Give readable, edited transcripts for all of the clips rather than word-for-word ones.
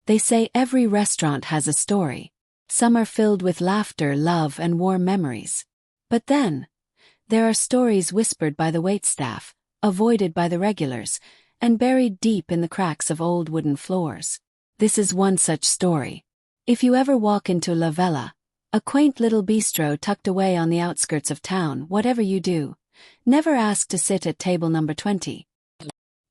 They say every restaurant has a story. Some are filled with laughter, love, and warm memories. But then, there are stories whispered by the waitstaff, avoided by the regulars, and buried deep in the cracks of old wooden floors. This is one such story. If you ever walk into La Vela, a quaint little bistro tucked away on the outskirts of town, whatever you do, never ask to sit at table number 20.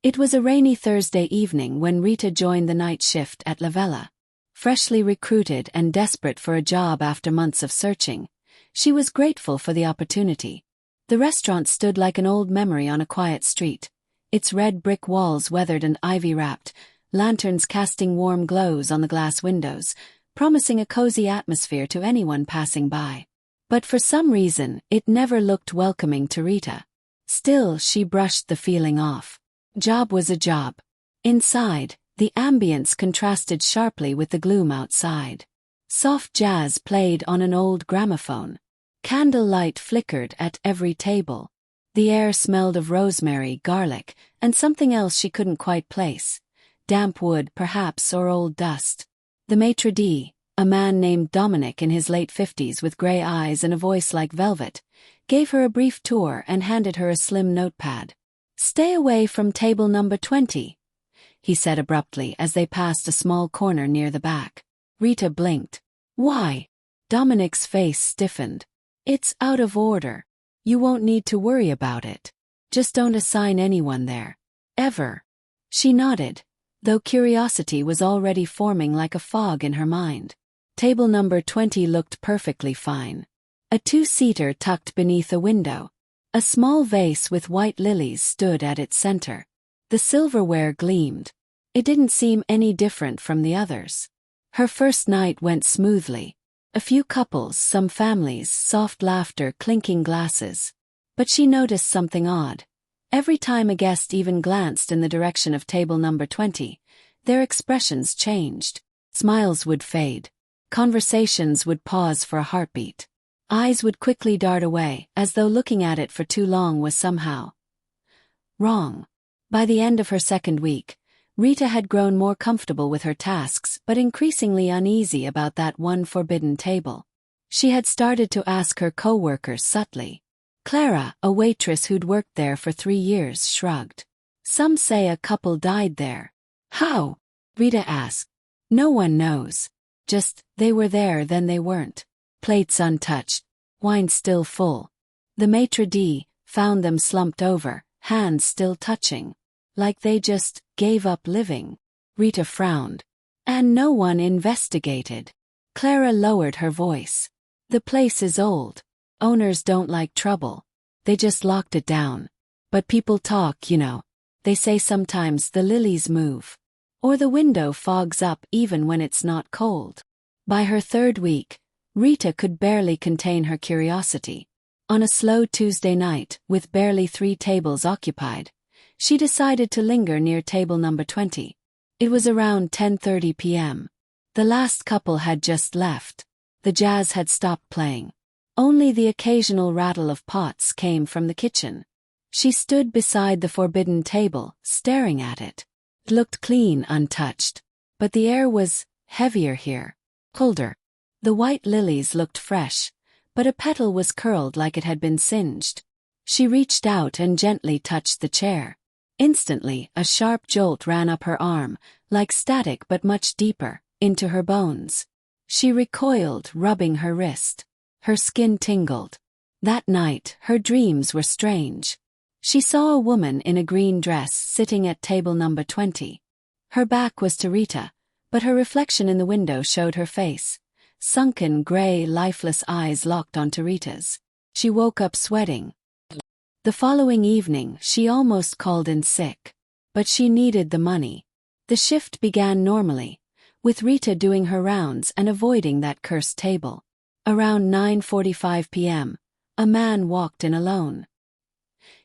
It was a rainy Thursday evening when Rita joined the night shift at La Vela. Freshly recruited and desperate for a job after months of searching, she was grateful for the opportunity. The restaurant stood like an old memory on a quiet street, its red brick walls weathered and ivy-wrapped, lanterns casting warm glows on the glass windows, promising a cozy atmosphere to anyone passing by. But for some reason, it never looked welcoming to Rita. Still, she brushed the feeling off. Job was a job. Inside, the ambience contrasted sharply with the gloom outside. Soft jazz played on an old gramophone. Candlelight flickered at every table. The air smelled of rosemary, garlic, and something else she couldn't quite place. Damp wood, perhaps, or old dust. The maitre d', a man named Dominic in his late 50s with gray eyes and a voice like velvet, gave her a brief tour and handed her a slim notepad. "Stay away from table number 20, he said abruptly as they passed a small corner near the back. Rita blinked. "Why?" Dominic's face stiffened. "It's out of order. You won't need to worry about it. Just don't assign anyone there. Ever." She nodded, though curiosity was already forming like a fog in her mind. Table number 20 looked perfectly fine. A two-seater tucked beneath a window. A small vase with white lilies stood at its center. The silverware gleamed. It didn't seem any different from the others. Her first night went smoothly. A few couples, some families, soft laughter, clinking glasses. But she noticed something odd. Every time a guest even glanced in the direction of table number 20, their expressions changed. Smiles would fade. Conversations would pause for a heartbeat. Eyes would quickly dart away, as though looking at it for too long was somehow wrong. By the end of her second week, Rita had grown more comfortable with her tasks but increasingly uneasy about that one forbidden table. She had started to ask her co-workers subtly. Clara, a waitress who'd worked there for 3 years, shrugged. "Some say a couple died there." "How?" Rita asked. "No one knows. Just, they were there then they weren't. Plates untouched. Wine still full. The maitre d' found them slumped over, hands still touching. Like they just gave up living." Rita frowned. "And no one investigated." Clara lowered her voice. "The place is old. Owners don't like trouble. They just locked it down. But people talk, you know. They say sometimes the lilies move. Or the window fogs up even when it's not cold." By her third week, Rita could barely contain her curiosity. On a slow Tuesday night, with barely 3 tables occupied, she decided to linger near table number 20. It was around 10:30 p.m. The last couple had just left. The jazz had stopped playing. Only the occasional rattle of pots came from the kitchen. She stood beside the forbidden table, staring at it. It looked clean, untouched. But the air was heavier here. Colder. The white lilies looked fresh, but a petal was curled like it had been singed. She reached out and gently touched the chair. Instantly, a sharp jolt ran up her arm, like static but much deeper, into her bones. She recoiled, rubbing her wrist. Her skin tingled. That night, her dreams were strange. She saw a woman in a green dress sitting at table number 20. Her back was to Rita, but her reflection in the window showed her face. Sunken, gray, lifeless eyes locked onto Rita's. She woke up sweating. The following evening, she almost called in sick. But she needed the money. The shift began normally, with Rita doing her rounds and avoiding that cursed table. Around 9:45 p.m., a man walked in alone.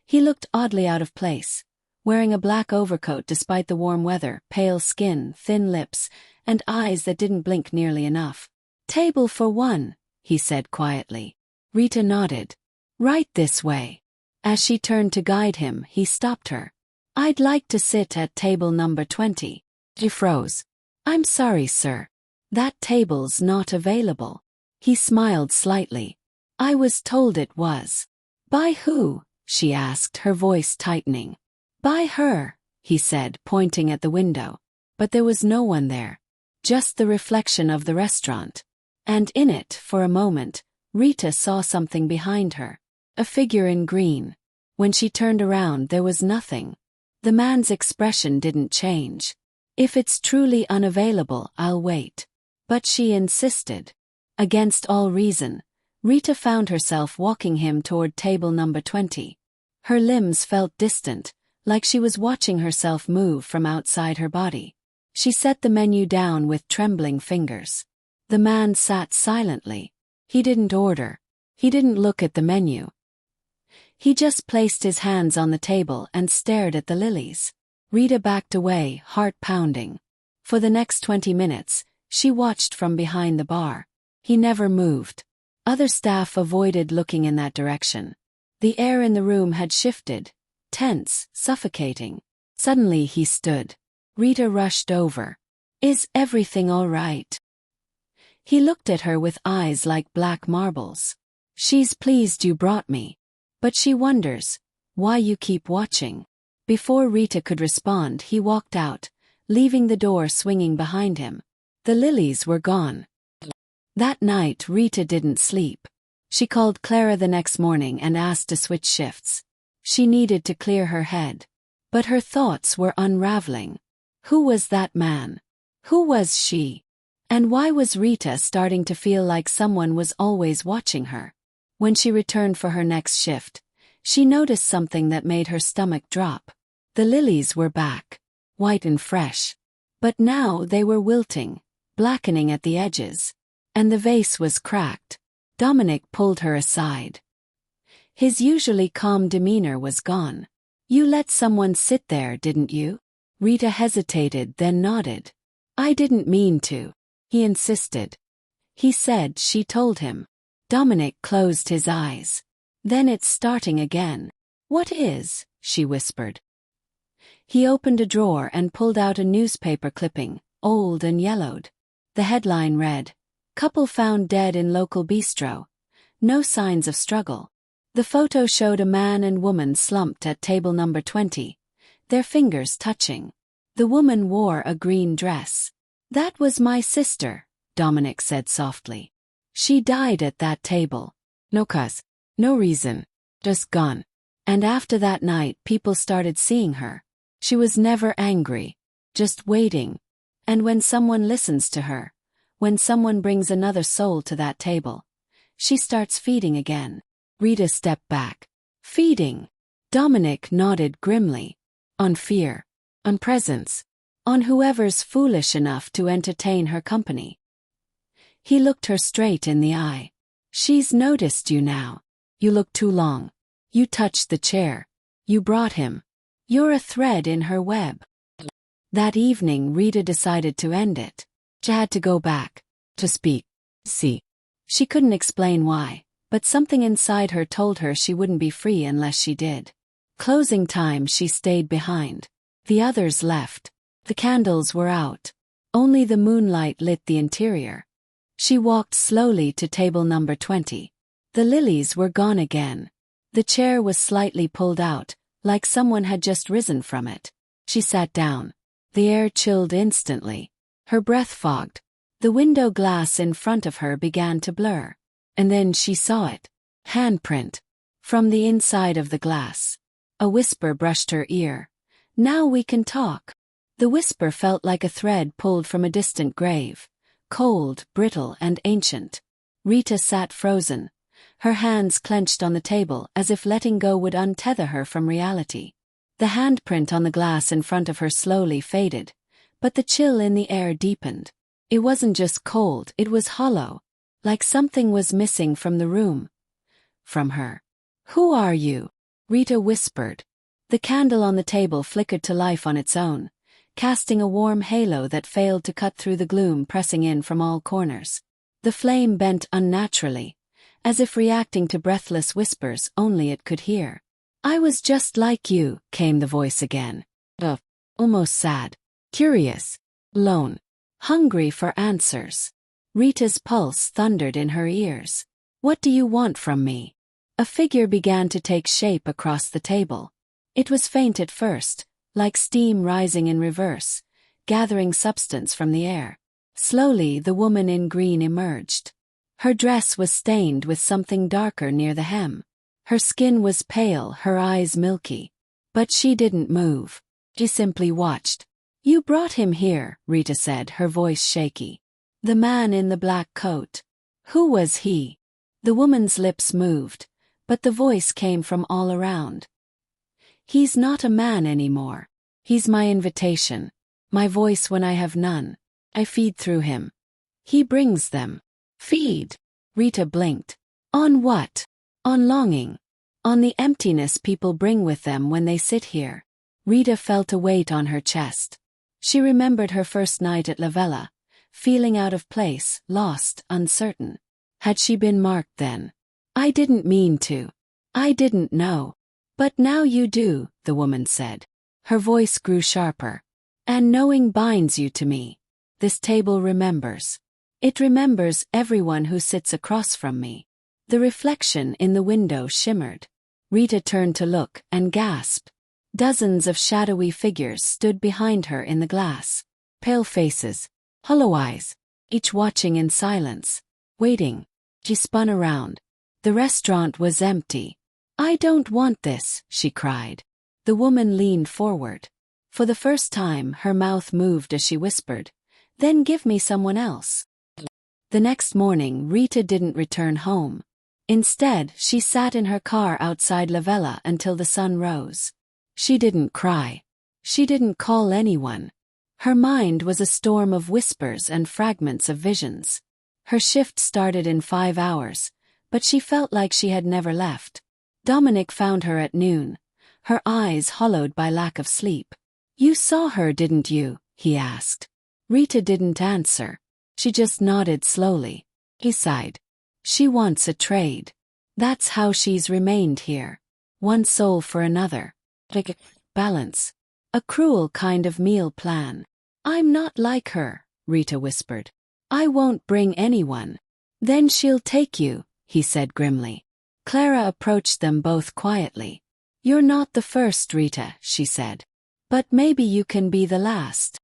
He looked oddly out of place, wearing a black overcoat despite the warm weather, pale skin, thin lips, and eyes that didn't blink nearly enough. "Table for one," he said quietly. Rita nodded. "Right this way." As she turned to guide him, he stopped her. "I'd like to sit at table number 20. She froze. I'm sorry, sir. That table's not available. He smiled slightly. I was told it was. By who? She asked, her voice tightening. By her, he said, pointing at the window. But there was no one there. Just the reflection of the restaurant. And in it, for a moment, Rita saw something behind her. A figure in green. When she turned around, there was nothing. The man's expression didn't change. If it's truly unavailable, I'll wait. But she insisted. Against all reason, Rita found herself walking him toward table number 20. Her limbs felt distant, like she was watching herself move from outside her body. She set the menu down with trembling fingers. The man sat silently. He didn't order. He didn't look at the menu. He just placed his hands on the table and stared at the lilies. Rita backed away, heart pounding. For the next 20 minutes, she watched from behind the bar. He never moved. Other staff avoided looking in that direction. The air in the room had shifted, tense, suffocating. Suddenly he stood. Rita rushed over. Is everything all right? He looked at her with eyes like black marbles. She's pleased you brought me. But she wonders why you keep watching. Before Rita could respond, he walked out, leaving the door swinging behind him. The lilies were gone. That night Rita didn't sleep. She called Clara the next morning and asked to switch shifts. She needed to clear her head. But her thoughts were unraveling. Who was that man? Who was she? And why was Rita starting to feel like someone was always watching her? When she returned for her next shift, she noticed something that made her stomach drop. The lilies were back, white and fresh. But now they were wilting, blackening at the edges. And the vase was cracked. Dominic pulled her aside. His usually calm demeanor was gone. You let someone sit there, didn't you? Rita hesitated, then nodded. I didn't mean to. He insisted. He said she told him. Dominic closed his eyes. Then it's starting again. What is? She whispered. He opened a drawer and pulled out a newspaper clipping, old and yellowed. The headline read, Couple found dead in local bistro. No signs of struggle. The photo showed a man and woman slumped at table number 20, their fingers touching. The woman wore a green dress. That was my sister, Dominic said softly. She died at that table. No cause, no reason, just gone. And after that night, people started seeing her. She was never angry, just waiting. And when someone listens to her, when someone brings another soul to that table, she starts feeding again. Rita stepped back. Feeding. Dominic nodded grimly. On fear. On presence. On whoever's foolish enough to entertain her company. He looked her straight in the eye. She's noticed you now. You look too long. You touched the chair. You brought him. You're a thread in her web. That evening Rita decided to end it. She had to go back. To speak. See. She couldn't explain why, but something inside her told her she wouldn't be free unless she did. Closing time, she stayed behind. The others left. The candles were out. Only the moonlight lit the interior. She walked slowly to table number 20. The lilies were gone again. The chair was slightly pulled out, like someone had just risen from it. She sat down. The air chilled instantly. Her breath fogged. The window glass in front of her began to blur. And then she saw it. Handprint. From the inside of the glass. A whisper brushed her ear. Now we can talk. The whisper felt like a thread pulled from a distant grave. Cold, brittle, and ancient. Rita sat frozen. Her hands clenched on the table as if letting go would untether her from reality. The handprint on the glass in front of her slowly faded. But the chill in the air deepened. It wasn't just cold, it was hollow. Like something was missing from the room. From her. Who are you? Rita whispered. The candle on the table flickered to life on its own, casting a warm halo that failed to cut through the gloom pressing in from all corners. The flame bent unnaturally, as if reacting to breathless whispers only it could hear. I was just like you, came the voice again. Almost sad. Curious. Lone. hungry for answers. Rita's pulse thundered in her ears. What do you want from me? A figure began to take shape across the table. It was faint at first, like steam rising in reverse, gathering substance from the air. Slowly the woman in green emerged. Her dress was stained with something darker near the hem. Her skin was pale, her eyes milky. But she didn't move. She simply watched. You brought him here, Rita said, her voice shaky. The man in the black coat. Who was he? The woman's lips moved, but the voice came from all around. He's not a man anymore. He's my invitation. My voice when I have none. I feed through him. He brings them. Feed. Rita blinked. On what? On longing. On the emptiness people bring with them when they sit here. Rita felt a weight on her chest. She remembered her first night at La Vella, feeling out of place, lost, uncertain. Had she been marked then? I didn't mean to. I didn't know. But now you do, the woman said. Her voice grew sharper. And knowing binds you to me. This table remembers. It remembers everyone who sits across from me. The reflection in the window shimmered. Rita turned to look and gasped. Dozens of shadowy figures stood behind her in the glass. Pale faces, hollow eyes, each watching in silence, waiting. She spun around. The restaurant was empty. I don't want this, she cried. The woman leaned forward. For the first time, her mouth moved as she whispered, Then give me someone else. The next morning, Rita didn't return home. Instead, she sat in her car outside La Vella until the sun rose. She didn't cry. She didn't call anyone. Her mind was a storm of whispers and fragments of visions. Her shift started in 5 hours, but she felt like she had never left. Dominic found her at noon, her eyes hollowed by lack of sleep. You saw her, didn't you? He asked. Rita didn't answer. She just nodded slowly. He sighed. She wants a trade. That's how she's remained here. One soul for another. Balance. A cruel kind of meal plan. I'm not like her, Rita whispered. I won't bring anyone. Then she'll take you, he said grimly. Clara approached them both quietly. You're not the first, Rita, she said. But maybe you can be the last.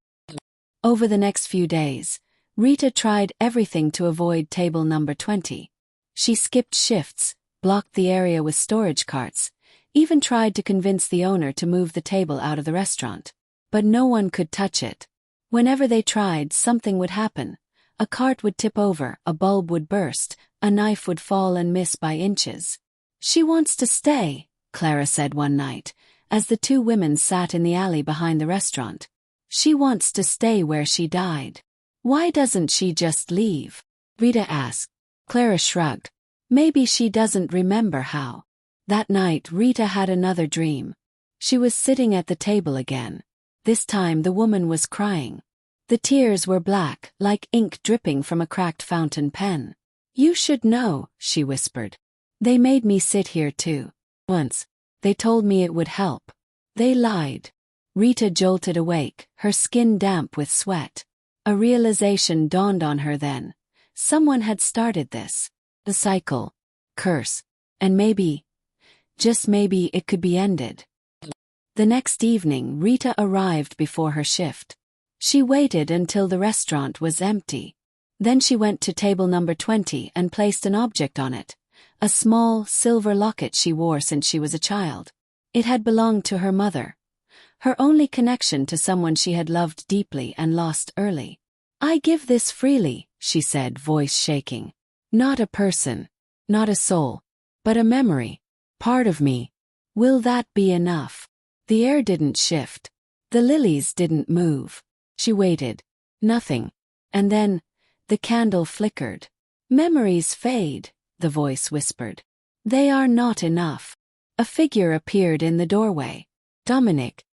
Over the next few days, Rita tried everything to avoid table number 20. She skipped shifts, blocked the area with storage carts, even tried to convince the owner to move the table out of the restaurant. But no one could touch it. Whenever they tried, something would happen. A cart would tip over, a bulb would burst, a knife would fall and miss by inches. She wants to stay, Clara said one night, as the two women sat in the alley behind the restaurant. She wants to stay where she died. Why doesn't she just leave? Rita asked. Clara shrugged. Maybe she doesn't remember how. That night Rita had another dream. She was sitting at the table again. This time the woman was crying. The tears were black, like ink dripping from a cracked fountain pen. You should know, she whispered. They made me sit here too. Once. They told me it would help. They lied. Rita jolted awake, her skin damp with sweat. A realization dawned on her then. Someone had started this. The cycle. Curse. And maybe, just maybe, it could be ended. The next evening Rita arrived before her shift. She waited until the restaurant was empty. Then she went to table number 20 and placed an object on it. A small, silver locket she wore since she was a child. It had belonged to her mother. Her only connection to someone she had loved deeply and lost early. I give this freely, she said, voice shaking. Not a person. Not a soul. But a memory. Part of me. Will that be enough? The air didn't shift. The lilies didn't move. She waited. Nothing. And then, the candle flickered. Memories fade, the voice whispered. They are not enough. A figure appeared in the doorway. Dominic.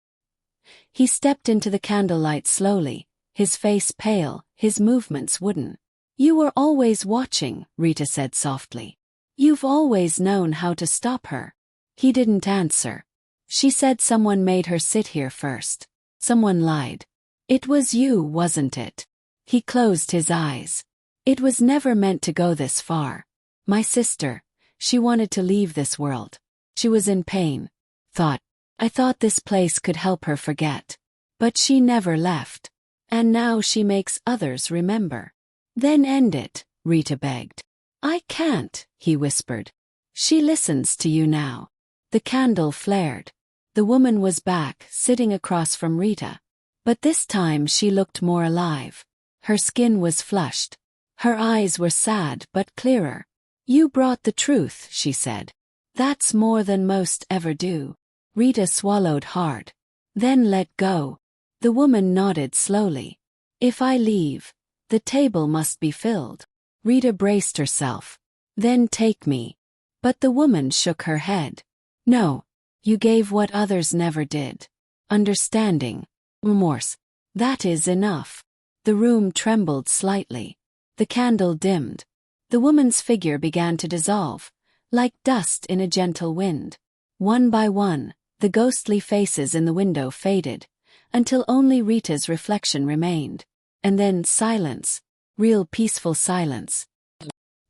He stepped into the candlelight slowly, his face pale, his movements wooden. You were always watching, Rita said softly. You've always known how to stop her. He didn't answer. She said someone made her sit here first. Someone lied. It was you, wasn't it? He closed his eyes. It was never meant to go this far. My sister, she wanted to leave this world. She was in pain. I thought this place could help her forget. But she never left. And now she makes others remember. Then end it, Rita begged. I can't, he whispered. She listens to you now. The candle flared. The woman was back, sitting across from Rita. But this time she looked more alive. Her skin was flushed. Her eyes were sad but clearer. You brought the truth, she said. That's more than most ever do. Rita swallowed hard. Then let go. The woman nodded slowly. If I leave, the table must be filled. Rita braced herself. Then take me. But the woman shook her head. No. You gave what others never did. Understanding. Remorse. That is enough. The room trembled slightly. The candle dimmed. The woman's figure began to dissolve, like dust in a gentle wind. One by one, the ghostly faces in the window faded, until only Rita's reflection remained. And then silence. Real peaceful silence.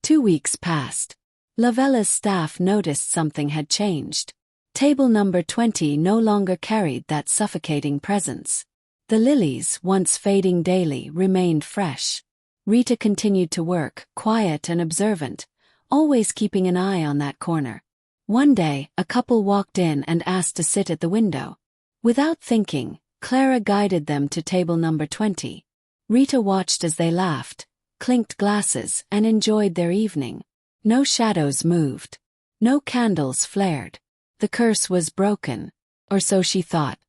2 weeks passed. Lavella's staff noticed something had changed. Table number 20 no longer carried that suffocating presence. The lilies, once fading daily, remained fresh. Rita continued to work, quiet and observant, always keeping an eye on that corner. One day, a couple walked in and asked to sit at the window. Without thinking, Clara guided them to table number 20. Rita watched as they laughed, clinked glasses, and enjoyed their evening. No shadows moved. No candles flared. The curse was broken. Or so she thought.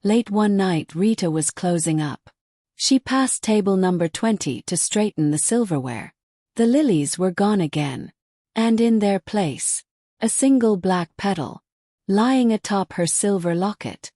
Late one night Rita was closing up. She passed table number 20 to straighten the silverware. The lilies were gone again. And in their place, a single black petal, lying atop her silver locket.